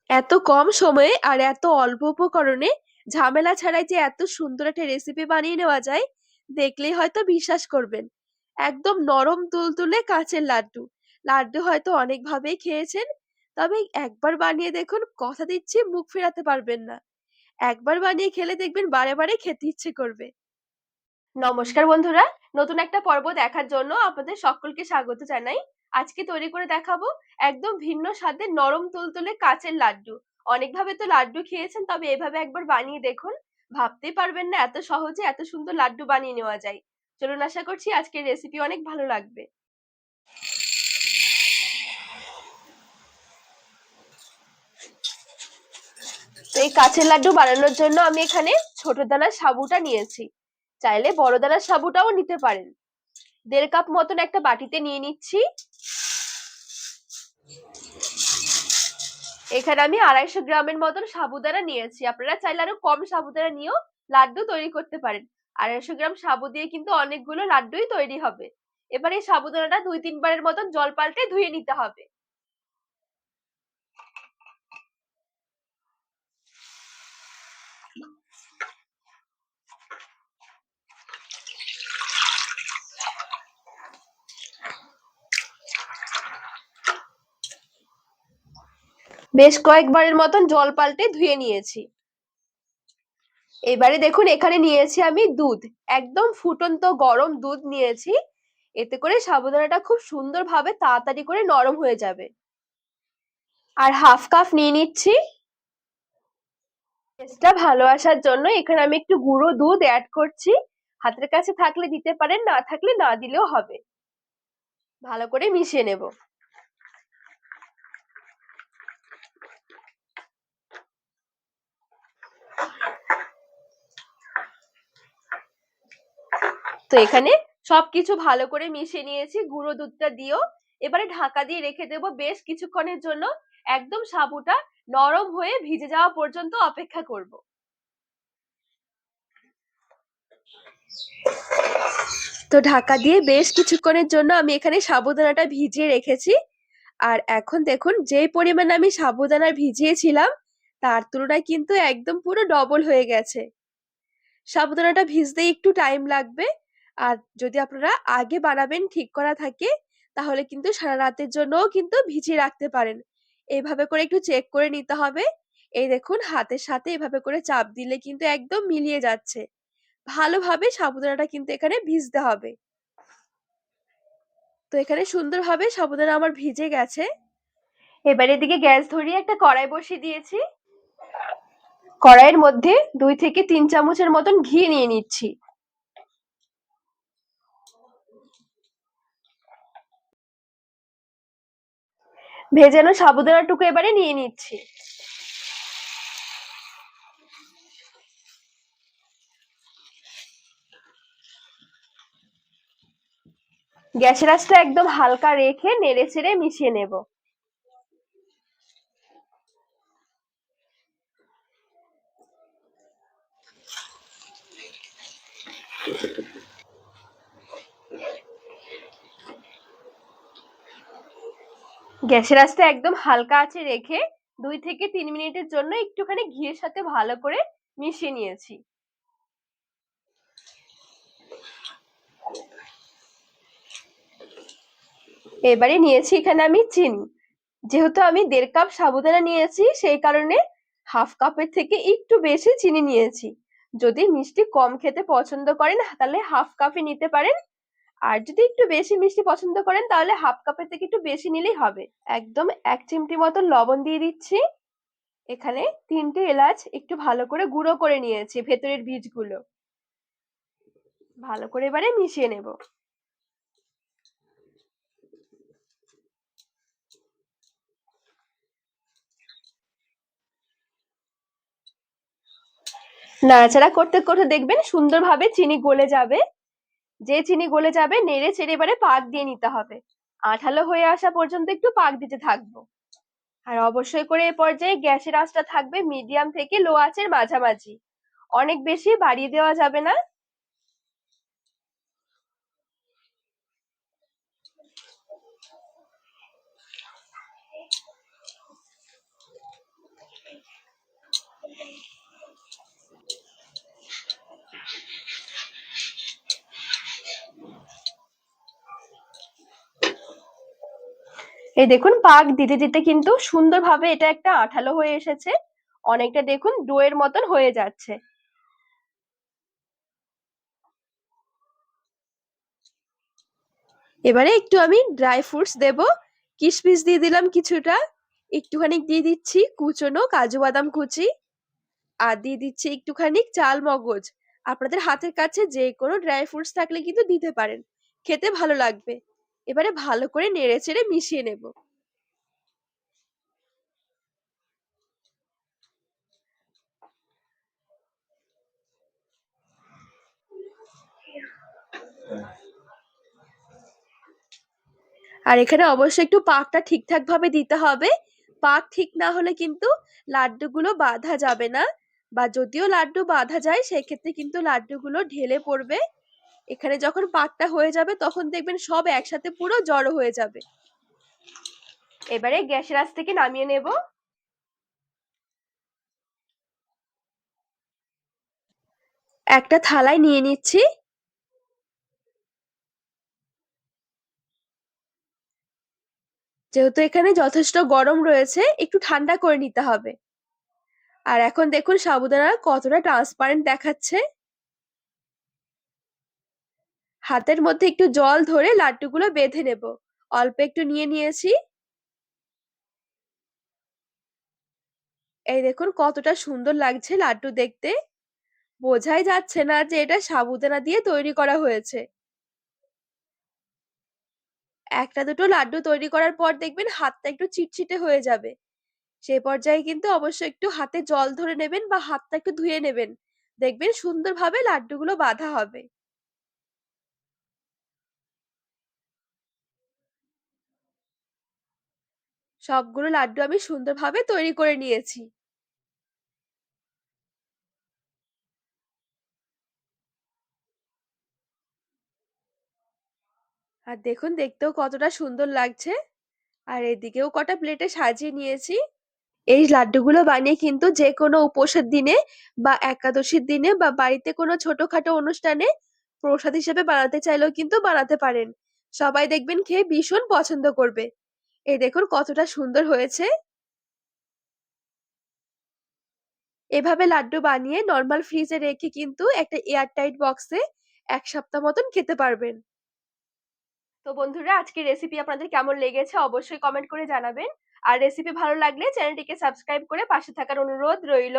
এত কম সময়ে আর এত অল্প উপকরণে ঝামেলা ছাড়াই যে এত সুন্দর একটা রেসিপি বানিয়ে নেওয়া যায়, দেখলেই হয়তো বিশ্বাস করবেন। একদম নরম তুলতুলে কাঁচের লাড্ডু। লাড্ডু হয়তো অনেকভাবেই খেয়েছেন, তবে একবার বানিয়ে দেখুন, কথা দিচ্ছি মুখ ফেরাতে পারবেন না। একবার বানিয়ে খেলে দেখবেন বারে বারে খেতে ইচ্ছে করবে। নমস্কার বন্ধুরা, নতুন একটা পর্ব দেখার জন্য আপনাদের সকলকে স্বাগত জানাই। আজকে তৈরি করে দেখাবো একদম ভিন্ন স্বাদের নরম তুলতুলে কাঁচের লাড্ডু। অনেকভাবে তো লাড্ডু খেয়েছেন, তবে এভাবে একবার বানিয়ে দেখুন, ভাবতেই পারবেন না এত সহজে এত সুন্দর লাড্ডু বানিয়ে নেওয়া যায়। চলুন, আশা করছি আজকের রেসিপি অনেক ভালো লাগবে। তো এই কাঁচের লাড্ডু বানানোর জন্য আমি এখানে ছোট দানার সাবুটা নিয়েছি, চাইলে বড় দানার সাবুটাও নিতে পারেন। 1.5 কাপ মতন একটা বাটিতে নিয়ে নিচ্ছি। এখানে আমি 250 গ্রামের মতন সাবুদানা নিয়েছি। আপনারা চাইলে আরো কম সাবুদানা নিয়েও লাড্ডু তৈরি করতে পারেন। 250 গ্রাম সাবু দিয়ে কিন্তু অনেকগুলো লাড্ডুই তৈরি হবে। এবার এই সাবুদানাটা 2-3 বারের মতন জল পাল্টে ধুয়ে নিতে হবে। বেশ কয়েকবারের মতন জল পাল্টে ধুয়ে নিয়েছি। এবারে দেখুন, এখানে নিয়েছি আমি দুধ। একদম ফুটন্ত গরম দুধ নিয়েছি। এতে করে সাবুদানাটা খুব সুন্দরভাবে তাড়াতাড়ি করে নরম হয়ে যাবে। আর 1/2 কাপ নিয়ে নিচ্ছি। টেস্টটা ভালো আসার জন্য এখানে আমি একটু গুঁড়ো দুধ অ্যাড করছি। হাতের কাছে থাকলে দিতে পারেন, না থাকলে না দিলেও হবে। ভালো করে মিশিয়ে নেব। তো এখানে সবকিছু ভালো করে মিশিয়ে নিয়েছি গুঁড়ো দুধটা দিয়েও। এবারে ঢাকা দিয়ে রেখে দেবো বেশ কিছুক্ষণের জন্য। একদম সাবুটা নরম হয়ে ভিজে যাওয়া পর্যন্ত অপেক্ষা করব। তো ঢাকা দিয়ে বেশ কিছুক্ষণের জন্য আমি এখানে সাবুদানাটা ভিজিয়ে রেখেছি। আর এখন দেখুন, যেই পরিমাণে আমি সাবুদানা ভিজিয়েছিলাম তার তুলনায় কিন্তু একদম পুরো ডবল হয়ে গেছে। সাবুদানাটা ভিজতে একটু টাইম লাগবে। আর যদি আপনারা আগে বানাবেন ঠিক করা থাকে, তাহলে কিন্তু সারা রাতের জন্যও কিন্তু ভিজিয়ে রাখতে পারেন। এইভাবে করে একটু চেক করে নিতে হবে। এই দেখুন, হাতের সাথে এভাবে করে চাপ দিলে কিন্তু একদম মিলিয়ে যাচ্ছে। ভালোভাবে সাবুদানাটা কিন্তু এখানে ভিজতে হবে। তো এখানে সুন্দরভাবে সাবুদানা আমার ভিজে গেছে। এবার এদিকে গ্যাস ধরিয়ে একটা কড়াই বসিয়ে দিয়েছি। কড়াইয়ের মধ্যে 2 থেকে 3 চামচের মতন ঘি নিয়ে নিচ্ছি। ভেজানো সাবুদানাটুকু এবারে নিয়ে নিচ্ছি। গ্যাসের আঁচটা একদম হালকা রেখে নেড়ে চেড়ে মিশিয়ে নেব। গ্যাসের আঁচটা একদম হালকা আঁচে রেখে 2 থেকে 3 মিনিটের জন্য একটুখানি ঘিয়ের সাথে ভালো করে মিশিয়ে নিয়েছি। এবারে নিয়েছি এখানে আমি চিনি। যেহেতু আমি 1.5 কাপ সাবুদানা নিয়েছি, সেই কারণে 1/2 কাপের থেকে একটু বেশি চিনি নিয়েছি। যদি মিষ্টি কম খেতে পছন্দ করেন তাহলে 1/2 কাপই নিতে পারেন। আর যদি একটু বেশি মিষ্টি পছন্দ করেন তাহলে 1/2 কাপের থেকে একটু বেশি নিলেই হবে। একদম 1 চিমটি মতো লবণ দিয়ে দিচ্ছি। এখানে 3টে এলাচ একটু ভালো করে গুঁড়ো করে নিয়েছি, ভেতরের বীজগুলো। ভালো করে এবারে মিশিয়ে নেব। নাড়াচাড়া করতে করতে দেখবেন সুন্দরভাবে চিনি গলে যাবে। যে চিনি গলে যাবে নেড়ে চেড়ে এবারে পাক দিয়ে নিতে হবে। আঠালো হয়ে আসা পর্যন্ত একটু পাক দিতে থাকবো। আর অবশ্যই করে এ পর্যায়ে গ্যাসের আঁচটা থাকবে মিডিয়াম থেকে লো আঁচের মাঝামাঝি। অনেক বেশি বাড়িয়ে দেওয়া যাবে না। এই দেখুন পাক দিতে দিতে কিন্তু সুন্দরভাবে এটা একটা আঠালো হয়ে এসেছে। অনেকটা দেখুন ডোয়ের মতন হয়ে যাচ্ছে। এবারে একটু আমি ড্রাই ফ্রুটস দেব। কিশমিশ দিয়ে দিলাম কিছুটা, একটুখানি দিয়ে দিচ্ছি কুচনো কাজু বাদাম কুচি, আর দিয়ে দিচ্ছি একটুখানি চাল মগজ। আপনাদের হাতের কাছে যে কোনো ড্রাই ফ্রুটস থাকলে কিন্তু দিতে পারেন, খেতে ভালো লাগবে। এবারে ভালো করে নেড়ে চেড়ে মিশিয়ে নেব। আর এখানে অবশ্যই একটু পাকটা ঠিকঠাক ভাবে দিতে হবে। পাক ঠিক না হলে কিন্তু লাড্ডুগুলো বাঁধা যাবে না, বা যদিও লাড্ডু বাঁধা যায় সেক্ষেত্রে কিন্তু লাড্ডুগুলো ঢেলে পড়বে। এখানে যখন পাকটা হয়ে যাবে তখন দেখবেন সব একসাথে পুরো জড়ো হয়ে যাবে। এবারে গ্যাসের আঁচ থেকে নামিয়ে নেব। একটা থালায় নিয়ে নিচ্ছি। যেহেতু এখানে যথেষ্ট গরম রয়েছে, একটু ঠান্ডা করে নিতে হবে। আর এখন দেখুন সাবুদানা কতটা ট্রান্সপারেন্ট দেখাচ্ছে। হাতের মধ্যে একটু জল ধরে লাড্ডুগুলো বেঁধে নেব। অল্প একটু নিয়ে নিয়েছি। এই দেখুন কতটা সুন্দর লাগছে লাড্ডু দেখতে। বোঝাই যাচ্ছে না যে এটা সাবুদানা দিয়ে তৈরি করা হয়েছে। একটা দুটো লাড্ডু তৈরি করার পর দেখবেন হাতটা একটু চিটচিটে হয়ে যাবে। সেই পর্যায়ে কিন্তু অবশ্যই একটু হাতে জল ধরে নেবেন বা হাতটা একটু ধুয়ে নেবেন। দেখবেন সুন্দরভাবে লাড্ডুগুলো বাঁধা হবে। সবগুলো লাড্ডু আমি সুন্দরভাবে তৈরি করে নিয়েছি। আর দেখুন দেখতেও কতটা সুন্দর লাগছে। আর এদিকেও কটা প্লেটে সাজিয়ে নিয়েছি। এই লাড্ডুগুলো বানিয়ে কিন্তু যে কোনো উপোসের দিনে বা একাদশীর দিনে বা বাড়িতে কোনো ছোটখাটো অনুষ্ঠানে প্রসাদ হিসেবে বানাতে চাইলেও কিন্তু বানাতে পারেন। সবাই দেখবেন খেয়ে ভীষণ পছন্দ করবে। এই দেখুন কতটা সুন্দর হয়েছে। এভাবে লাড্ডু বানিয়ে নরমাল ফ্রিজে রেখে কিন্তু একটা এয়ারটাইট বক্সে 1 সপ্তাহ মতন খেতে পারবেন। তো বন্ধুরা, আজকের রেসিপি আপনাদের কেমন লেগেছে অবশ্যই কমেন্ট করে জানাবেন। আর রেসিপি ভালো লাগলে চ্যানেলটিকে সাবস্ক্রাইব করে পাশে থাকার অনুরোধ রইল।